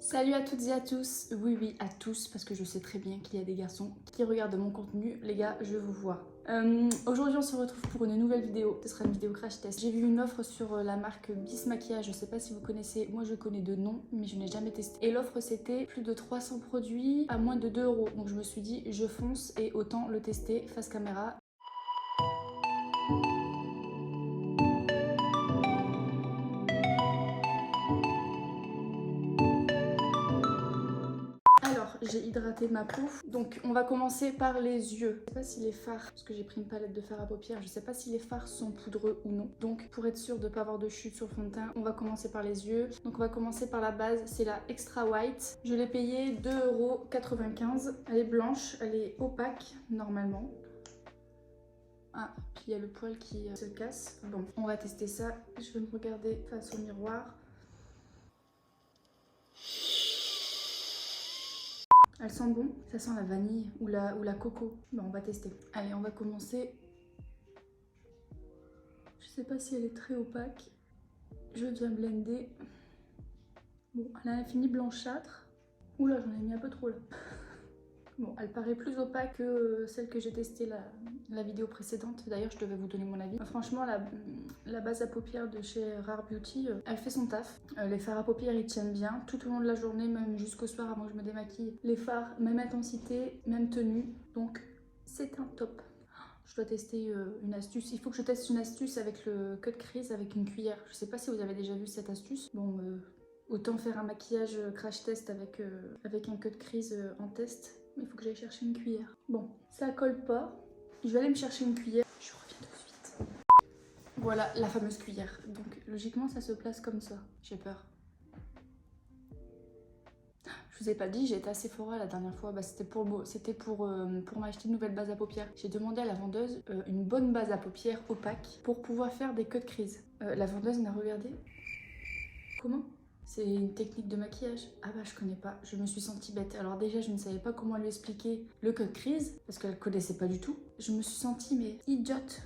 Salut à toutes et à tous, oui à tous parce que je sais très bien qu'il y a des garçons qui regardent mon contenu, les gars je vous vois. Aujourd'hui on se retrouve pour une nouvelle vidéo, ce sera une vidéo crash test. J'ai vu une offre sur la marque Bis Maquillage, je sais pas si vous connaissez, moi je connais de nom mais je n'ai jamais testé. Et l'offre c'était plus de 300 produits à moins de 2 €. Donc je me suis dit je fonce et autant le tester face caméra. Alors, j'ai hydraté ma peau, donc on va commencer par les yeux. Je sais pas si les fards, parce que j'ai pris une palette de fard à paupières, je sais pas si les fards sont poudreux ou non. Donc pour être sûr de ne pas avoir de chute sur le fond de teint, on va commencer par les yeux. Donc on va commencer par la base, c'est la Extra White. Je l'ai payée 2,95 €. Elle est blanche, elle est opaque normalement. Ah, puis il y a le poil qui se casse. Bon, on va tester ça. Je vais me regarder face au miroir. Elle sent bon, ça sent la vanille ou la coco. Bon, on va tester. Allez, on va commencer. Je sais pas si elle est très opaque. Je viens blender. Bon, elle a un fini blanchâtre. Oula, j'en ai mis un peu trop là. Bon, elle paraît plus opaque que celle que j'ai testée la vidéo précédente. D'ailleurs, je devais vous donner mon avis. Franchement, la base à paupières de chez Rare Beauty, elle fait son taf. Les fards à paupières, ils tiennent bien. Tout au long de la journée, même jusqu'au soir avant que je me démaquille. Les fards, même intensité, même tenue. Donc, c'est un top. Je dois tester une astuce. Il faut que je teste une astuce avec le cut crease avec une cuillère. Je sais pas si vous avez déjà vu cette astuce. Bon, autant faire un maquillage crash test avec un cut crease en test. Mais il faut que j'aille chercher une cuillère. Bon, ça colle pas. Je vais aller me chercher une cuillère. Je reviens tout de suite. Voilà la fameuse cuillère. Donc logiquement ça se place comme ça. J'ai peur. Je vous ai pas dit, j'ai été à Sephora la dernière fois. Bah, c'était pour m'acheter une nouvelle base à paupières. J'ai demandé à la vendeuse une bonne base à paupières opaque pour pouvoir faire des cut crease. La vendeuse m'a regardé. Comment ? C'est une technique de maquillage. Ah bah je connais pas, je me suis sentie bête. Alors déjà je ne savais pas comment lui expliquer le cut crease parce qu'elle connaissait pas du tout. Je me suis sentie mais idiote.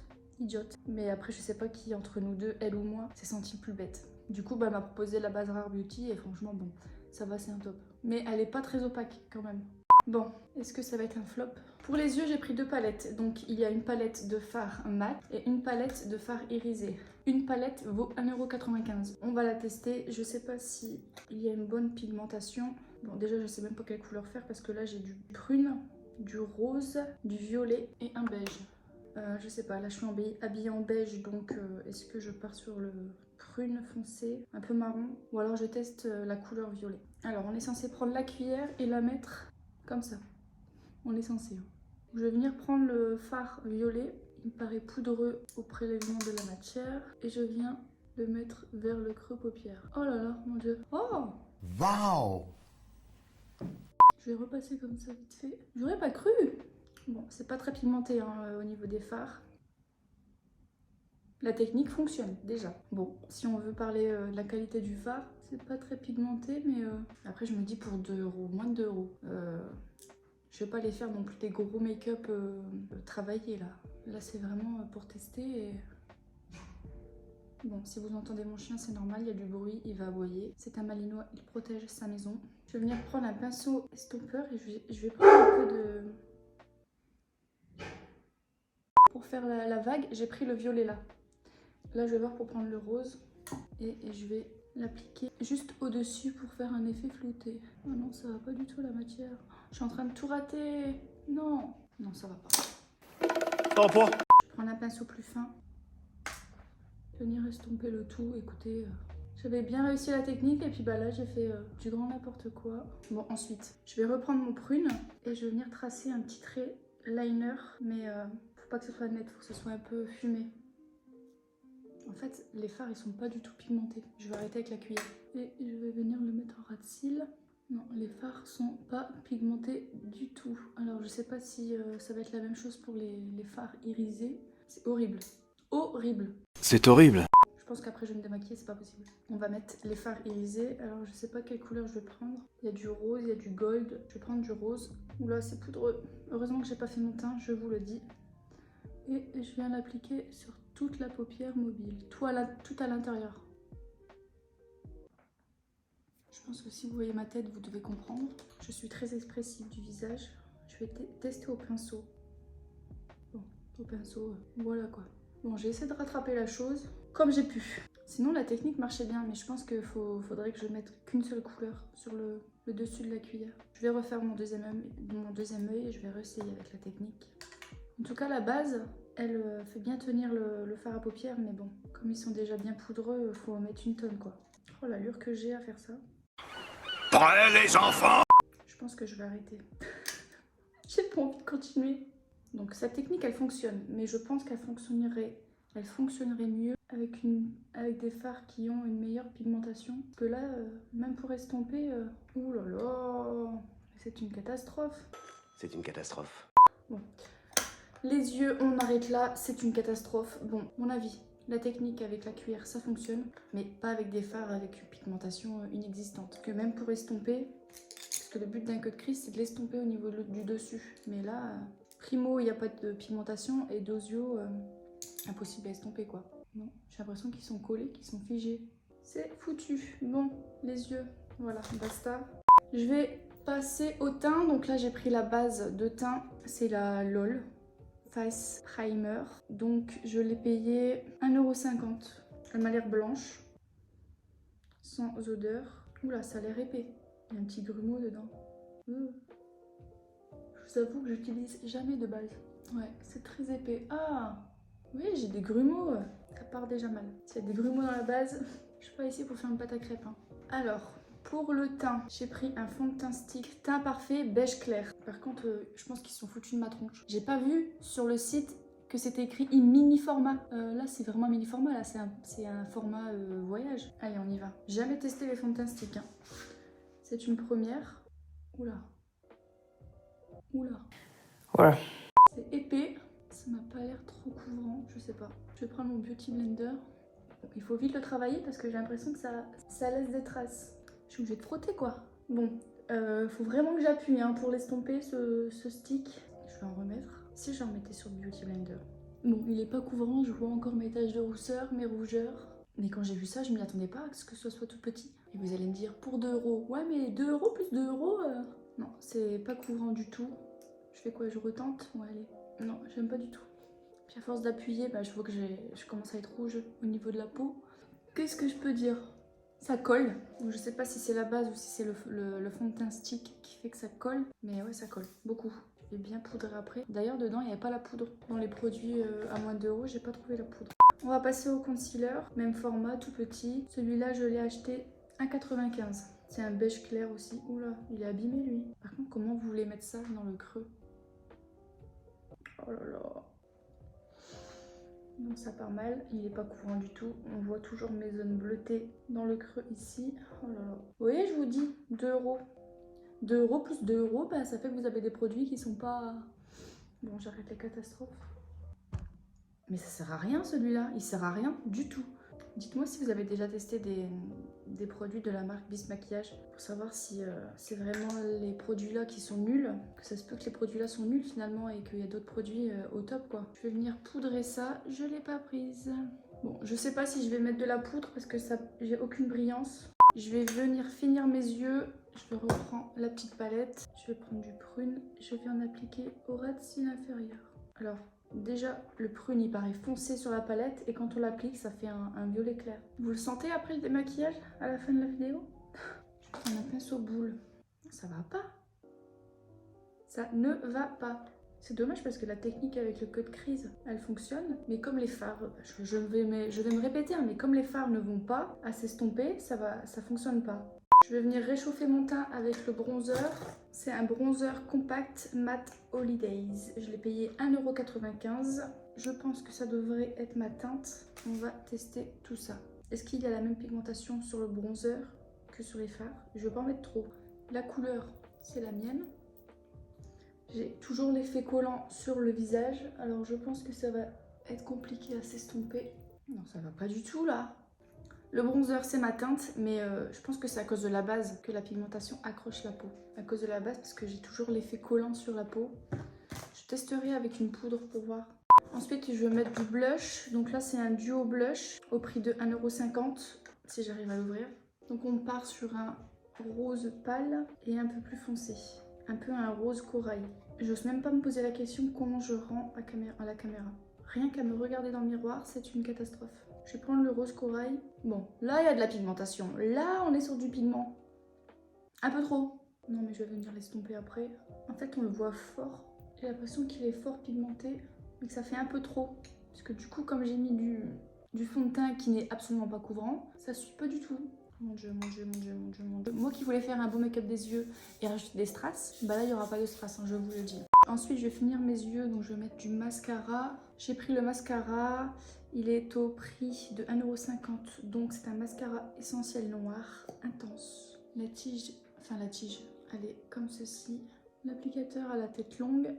Mais après je sais pas qui entre nous deux, elle ou moi, s'est sentie plus bête. Du coup bah elle m'a proposé la base Rare Beauty et franchement bon, ça va, c'est un top. Mais elle est pas très opaque quand même. Bon, est-ce que ça va être un flop? Pour les yeux, j'ai pris 2 palettes. Donc, il y a une palette de fard mat et une palette de fard irisé. Une palette vaut 1,95 €. On va la tester. Je sais pas si il y a une bonne pigmentation. Bon, déjà, je sais même pas quelle couleur faire parce que là, j'ai du prune, du rose, du violet et un beige. Je sais pas, là, je suis habillée en beige, donc est-ce que je pars sur le prune foncé, un peu marron, ou alors je teste la couleur violet. Alors, on est censé prendre la cuillère et la mettre comme ça. On est censé. Je vais venir prendre le fard violet. Il me paraît poudreux au prélèvement de la matière. Et je viens le mettre vers le creux paupière. Oh là là, mon dieu. Oh! Wow! Je vais repasser comme ça vite fait. J'aurais pas cru! Bon, c'est pas très pigmenté hein, au niveau des fards. La technique fonctionne déjà. Bon, si on veut parler de la qualité du fard, c'est pas très pigmenté, mais après je me dis pour 2 €, moins de 2 €. Je vais pas les faire non plus des gros make-up travaillés là. Là c'est vraiment pour tester et... Bon, si vous entendez mon chien, c'est normal, il y a du bruit, il va aboyer. C'est un malinois, il protège sa maison. Je vais venir prendre un pinceau estompeur et je vais prendre un peu de... Pour faire la vague, j'ai pris le violet là. Là, je vais voir pour prendre le rose et je vais l'appliquer juste au-dessus pour faire un effet flouté. Oh non, ça va pas du tout la matière. Je suis en train de tout rater. Non, non, ça va pas. Ça va pas? Je prends un pinceau plus fin. Venir estomper le tout. Écoutez, j'avais bien réussi la technique et puis bah là, j'ai fait du grand n'importe quoi. Bon, ensuite, je vais reprendre mon prune et je vais venir tracer un petit trait liner. Mais faut pas que ce soit net, faut que ce soit un peu fumé. En fait, les fards, ils sont pas du tout pigmentés. Je vais arrêter avec la cuillère. Et je vais venir le mettre en ras de cils. Non, les fards sont pas pigmentés du tout. Alors, je sais pas si ça va être la même chose pour les fards irisés. C'est horrible. Horrible. C'est horrible. Je pense qu'après, je vais me démaquiller, c'est pas possible. On va mettre les fards irisés. Alors, je sais pas quelle couleur je vais prendre. Il y a du rose, il y a du gold. Je vais prendre du rose. Oula, c'est poudreux. Heureusement que j'ai pas fait mon teint, je vous le dis. Et je viens l'appliquer sur toute la paupière mobile, tout à l'intérieur. Je pense que si vous voyez ma tête, vous devez comprendre. Je suis très expressive du visage. Je vais tester au pinceau. Bon, au pinceau, voilà quoi. Bon, j'ai essayé de rattraper la chose comme j'ai pu. Sinon, la technique marchait bien, mais je pense qu'il faudrait que je mette qu'une seule couleur sur le dessus de la cuillère. Je vais refaire mon deuxième œil et je vais réessayer avec la technique. En tout cas, la base, elle fait bien tenir le fard à paupières, mais bon, comme ils sont déjà bien poudreux, il faut en mettre une tonne quoi. Oh, l'allure que j'ai à faire ça. Prêts les enfants? Je pense que je vais arrêter. J'ai pas envie de continuer. Donc cette technique, elle fonctionne, mais je pense qu'elle fonctionnerait mieux avec des fards qui ont une meilleure pigmentation. Parce que là, même pour estomper, ouh là là, c'est une catastrophe. C'est une catastrophe. Bon, les yeux, on arrête là, c'est une catastrophe. Bon, mon avis, la technique avec la cuillère, ça fonctionne, mais pas avec des fards avec une pigmentation inexistante. Parce que même pour estomper, parce que le but d'un cut crease, c'est de l'estomper au niveau du dessus. Mais là, primo, il n'y a pas de pigmentation, et d'osio, impossible à estomper quoi. Non, j'ai l'impression qu'ils sont collés, qu'ils sont figés. C'est foutu. Bon, les yeux, voilà, basta. Je vais passer au teint. Donc là, j'ai pris la base de teint, c'est la LOL Face Primer. Donc je l'ai payé 1,50 €. Elle m'a l'air blanche, sans odeur. Oula, ça a l'air épais. Il y a un petit grumeau dedans. Je vous avoue que j'utilise jamais de base. Ouais, c'est très épais. Ah oui, j'ai des grumeaux. Ça part déjà mal. S'il y a des grumeaux dans la base, je suis pas ici pour faire une pâte à crêpes. Hein. Alors, pour le teint, j'ai pris un fond de teint stick Teint Parfait beige clair. Par contre, je pense qu'ils se sont foutus de ma tronche. J'ai pas vu sur le site que c'était écrit mini format. Là, c'est vraiment mini format. Là, c'est un format voyage. Allez, on y va. J'ai jamais testé les fonds de teint stick. Hein. C'est une première. Oula. Oula. Voilà. C'est épais. Ça m'a pas l'air trop couvrant. Je sais pas. Je vais prendre mon Beauty Blender. Il faut vite le travailler parce que j'ai l'impression que ça laisse des traces. Je suis obligée de frotter quoi. Bon, faut vraiment que j'appuie hein, pour l'estomper ce stick. Je vais en remettre. Si j'en mettais sur le Beauty Blender. Bon, il est pas couvrant, je vois encore mes taches de rousseur, mes rougeurs. Mais quand j'ai vu ça, je m'y attendais pas à ce que ce soit tout petit. Et vous allez me dire, pour 2 €. Ouais, mais 2 € plus 2 €. Non, c'est pas couvrant du tout. Je fais quoi? Je retente? Ouais, allez. Non, j'aime pas du tout. Puis à force d'appuyer, bah, je vois que je commence à être rouge au niveau de la peau. Qu'est-ce que je peux dire? Ça colle. Donc, je sais pas si c'est la base ou si c'est le fond de teint stick qui fait que ça colle. Mais ouais, ça colle. Beaucoup. Je vais bien poudrer après. D'ailleurs, dedans, il n'y a pas la poudre. Dans les produits à moins de 2 €, j'ai pas trouvé la poudre. On va passer au concealer. Même format, tout petit. Celui-là, je l'ai acheté à 95 €. C'est un beige clair aussi. Oula, il est abîmé lui. Par contre, comment vous voulez mettre ça dans le creux? Oh là là. Donc ça part mal, il n'est pas couvrant du tout. On voit toujours mes zones bleutées dans le creux ici. Oh là là. Vous voyez, je vous dis, 2 €. 2 € plus 2 €, bah, ça fait que vous avez des produits qui sont pas... Bon, j'arrête les catastrophes. Mais ça sert à rien celui-là, il sert à rien du tout. Dites-moi si vous avez déjà testé des produits de la marque Bis Maquillage pour savoir si c'est vraiment les produits là qui sont nuls, que ça se peut que les produits là sont nuls finalement et qu'il y a d'autres produits au top quoi. Je vais venir poudrer ça, je l'ai pas prise. Bon, je sais pas si je vais mettre de la poudre parce que ça j'ai aucune brillance. Je vais venir finir mes yeux, je reprends la petite palette, je vais prendre du prune, je vais en appliquer au ras de cils inférieur. Alors, déjà, le prune il paraît foncé sur la palette et quand on l'applique, ça fait un violet clair. Vous le sentez après le démaquillage à la fin de la vidéo? Je prends un pinceau boule. Ça va pas. Ça ne va pas. C'est dommage parce que la technique avec le cut crease, elle fonctionne. Mais comme les fards, je vais me répéter, hein, mais comme les fards ne vont pas à s'estomper, ça fonctionne pas. Je vais venir réchauffer mon teint avec le bronzer. C'est un bronzer compact matte Holidays. Je l'ai payé 1,95 €. Je pense que ça devrait être ma teinte. On va tester tout ça. Est-ce qu'il y a la même pigmentation sur le bronzer que sur les fards? Je ne vais pas en mettre trop. La couleur, c'est la mienne. J'ai toujours l'effet collant sur le visage. Alors je pense que ça va être compliqué à s'estomper. Non, ça va pas du tout là. Le bronzer c'est ma teinte, mais je pense que c'est à cause de la base que la pigmentation accroche la peau. À cause de la base parce que j'ai toujours l'effet collant sur la peau. Je testerai avec une poudre pour voir. Ensuite je vais mettre du blush. Donc là c'est un duo blush au prix de 1,50 € si j'arrive à l'ouvrir. Donc on part sur un rose pâle et un peu plus foncé. Un peu un rose corail. J'ose même pas me poser la question comment je rends à la caméra. Rien qu'à me regarder dans le miroir, c'est une catastrophe. Je vais prendre le rose corail. Bon, là il y a de la pigmentation. Là on est sur du pigment. Un peu trop. Non mais je vais venir l'estomper après. En fait on le voit fort. J'ai l'impression qu'il est fort pigmenté, mais que ça fait un peu trop. Parce que du coup comme j'ai mis du fond de teint qui n'est absolument pas couvrant, ça suit pas du tout. Mon dieu, mon dieu, mon dieu, mon dieu, mon dieu. Moi qui voulais faire un beau make-up des yeux et rajouter des strass, bah là il n'y aura pas de strass, hein, je vous le dis. Ensuite je vais finir mes yeux, donc je vais mettre du mascara. J'ai pris le mascara, il est au prix de 1,50 €, donc c'est un mascara essentiel noir, intense. La tige, elle est comme ceci. L'applicateur a la tête longue.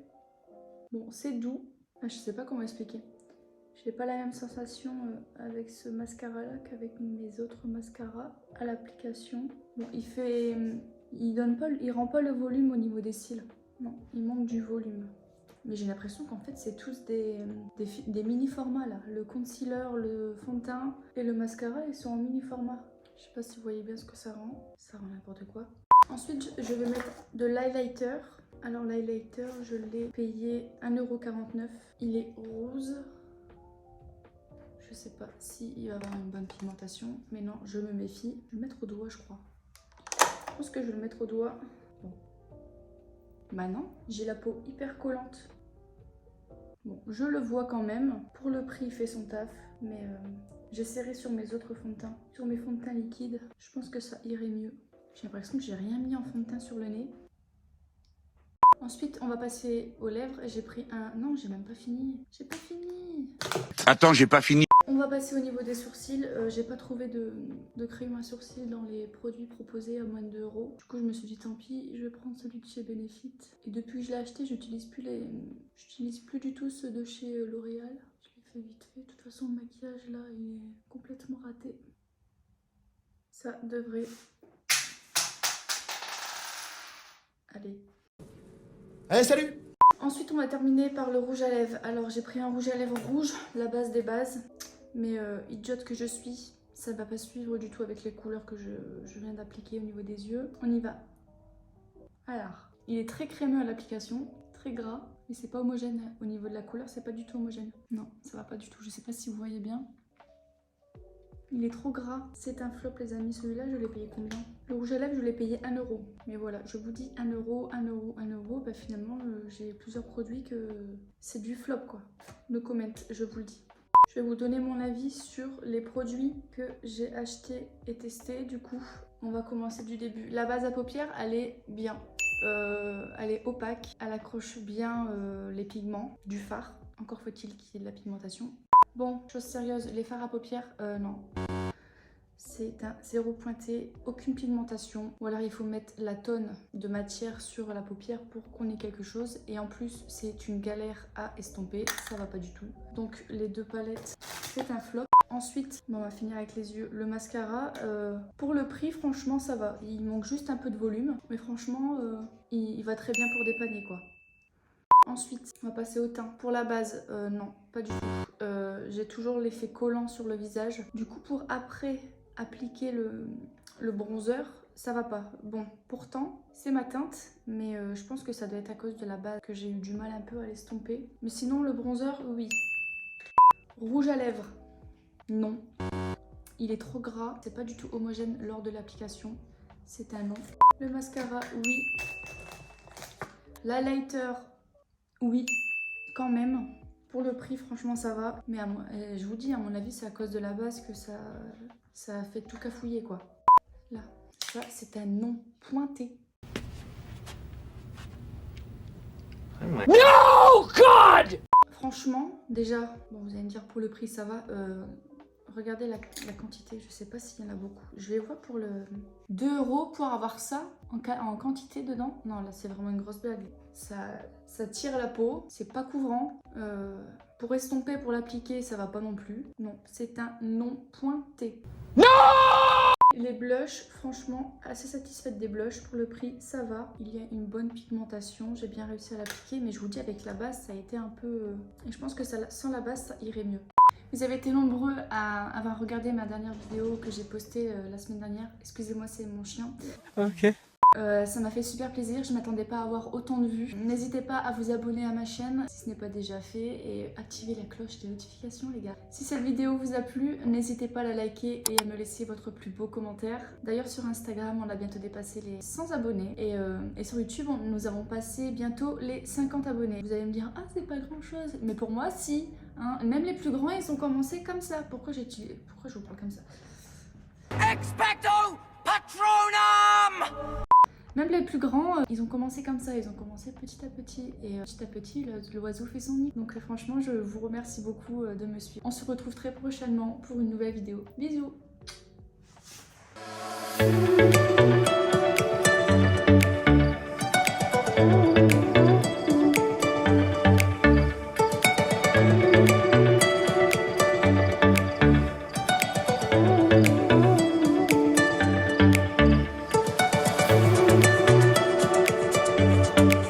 Bon, c'est doux. Ah, je sais pas comment expliquer. J'ai pas la même sensation avec ce mascara là qu'avec mes autres mascaras à l'application. Bon, il rend pas le volume au niveau des cils. Non, il manque du volume. Mais j'ai l'impression qu'en fait c'est tous des mini formats là. Le concealer, le fond de teint et le mascara ils sont en mini format. Je sais pas si vous voyez bien ce que ça rend. Ça rend n'importe quoi. Ensuite je vais mettre de l'highlighter. Alors l'highlighter je l'ai payé 1,49 €. Il est rose. Je sais pas s'il va avoir une bonne pigmentation, mais non, je me méfie. Je vais le mettre au doigt, je crois. Je pense que je vais le mettre au doigt. Bon. Maintenant, j'ai la peau hyper collante. Bon, je le vois quand même. Pour le prix, il fait son taf. Mais j'essaierai sur mes autres fonds de teint. Sur mes fonds de teint liquides, je pense que ça irait mieux. J'ai l'impression que j'ai rien mis en fond de teint sur le nez. Ensuite, on va passer aux lèvres. J'ai pris un... Non, j'ai même pas fini. J'ai pas fini. Attends, j'ai pas fini. On va passer au niveau des sourcils. J'ai pas trouvé de crayon à sourcils dans les produits proposés à moins de 2 €. Du coup, je me suis dit tant pis, je vais prendre celui de chez Benefit. Et depuis que je l'ai acheté, j'utilise plus du tout ceux de chez L'Oréal. Je l'ai fait vite fait. De toute façon, le maquillage là, il est complètement raté. Ça devrait... Allez. Allez, salut! Ensuite, on va terminer par le rouge à lèvres. Alors, j'ai pris un rouge à lèvres rouge, la base des bases. Mais idiote que je suis, ça ne va pas suivre du tout avec les couleurs que je viens d'appliquer au niveau des yeux. On y va. Alors, il est très crémeux à l'application, très gras. Mais c'est pas homogène au niveau de la couleur, c'est pas du tout homogène. Non, ça va pas du tout. Je sais pas si vous voyez bien. Il est trop gras. C'est un flop les amis. Celui-là, je l'ai payé combien? Le rouge à lèvres, je l'ai payé 1 €. Mais voilà, je vous dis 1 €, 1 €, 1 €. Bah finalement, j'ai plusieurs produits que c'est du flop quoi. No comment, je vous le dis. Je vais vous donner mon avis sur les produits que j'ai achetés et testés. Du coup, on va commencer du début. La base à paupières, elle est bien. Elle est opaque. Elle accroche bien les pigments du fard. Encore faut-il qu'il y ait de la pigmentation. Bon, chose sérieuse, les fards à paupières, non. C'est un zéro pointé, aucune pigmentation. Ou alors il faut mettre la tonne de matière sur la paupière pour qu'on ait quelque chose. Et en plus, c'est une galère à estomper, ça va pas du tout. Donc les deux palettes, c'est un flop. Ensuite, on va finir avec les yeux. Le mascara, pour le prix, franchement, ça va. Il manque juste un peu de volume. Mais franchement, il va très bien pour dépanner, quoi. Ensuite, on va passer au teint. Pour la base, non, pas du tout. J'ai toujours l'effet collant sur le visage. Du coup, pour après appliquer le bronzer, ça va pas. Bon, pourtant, c'est ma teinte, mais je pense que ça doit être à cause de la base que j'ai eu du mal un peu à l'estomper. Mais sinon, le bronzer, oui. Rouge à lèvres, non. Il est trop gras, c'est pas du tout homogène lors de l'application. C'est un non. Le mascara, oui. L'highlighter, oui, quand même. Pour le prix, franchement, ça va. Mais je vous dis, à mon avis, c'est à cause de la base que ça fait tout cafouiller, quoi. Là, ça, c'est un non pointé. No, God! Franchement, déjà, bon, vous allez me dire pour le prix, ça va. Regardez la quantité, je sais pas s'il y en a beaucoup. Je vais voir pour le 2 € pour avoir ça en quantité dedans. Non, là, c'est vraiment une grosse blague. Ça tire la peau, c'est pas couvrant. Pour estomper, pour l'appliquer, ça va pas non plus. Non, c'est un non pointé. Non! Les blushs, franchement, assez satisfaite des blushs. Pour le prix, ça va. Il y a une bonne pigmentation. J'ai bien réussi à l'appliquer, mais je vous dis, avec la base, ça a été un peu... Et je pense que sans la base, ça irait mieux. Vous avez été nombreux à avoir regardé ma dernière vidéo que j'ai postée la semaine dernière. Excusez-moi, c'est mon chien. Ok. Ça m'a fait super plaisir, je m'attendais pas à avoir autant de vues. N'hésitez pas à vous abonner à ma chaîne si ce n'est pas déjà fait et activez la cloche de notification les gars. Si cette vidéo vous a plu, n'hésitez pas à la liker et à me laisser votre plus beau commentaire. D'ailleurs sur Instagram on a bientôt dépassé les 100 abonnés et sur YouTube nous avons passé bientôt les 50 abonnés. Vous allez me dire ah c'est pas grand chose, mais pour moi si, hein. Même les plus grands ils ont commencé comme ça. Pourquoi je vous parle comme ça? Expecto Patronum! Même les plus grands, ils ont commencé comme ça, ils ont commencé petit à petit. Et petit à petit, l'oiseau fait son nid. Donc franchement, je vous remercie beaucoup de me suivre. On se retrouve très prochainement pour une nouvelle vidéo. Bisous!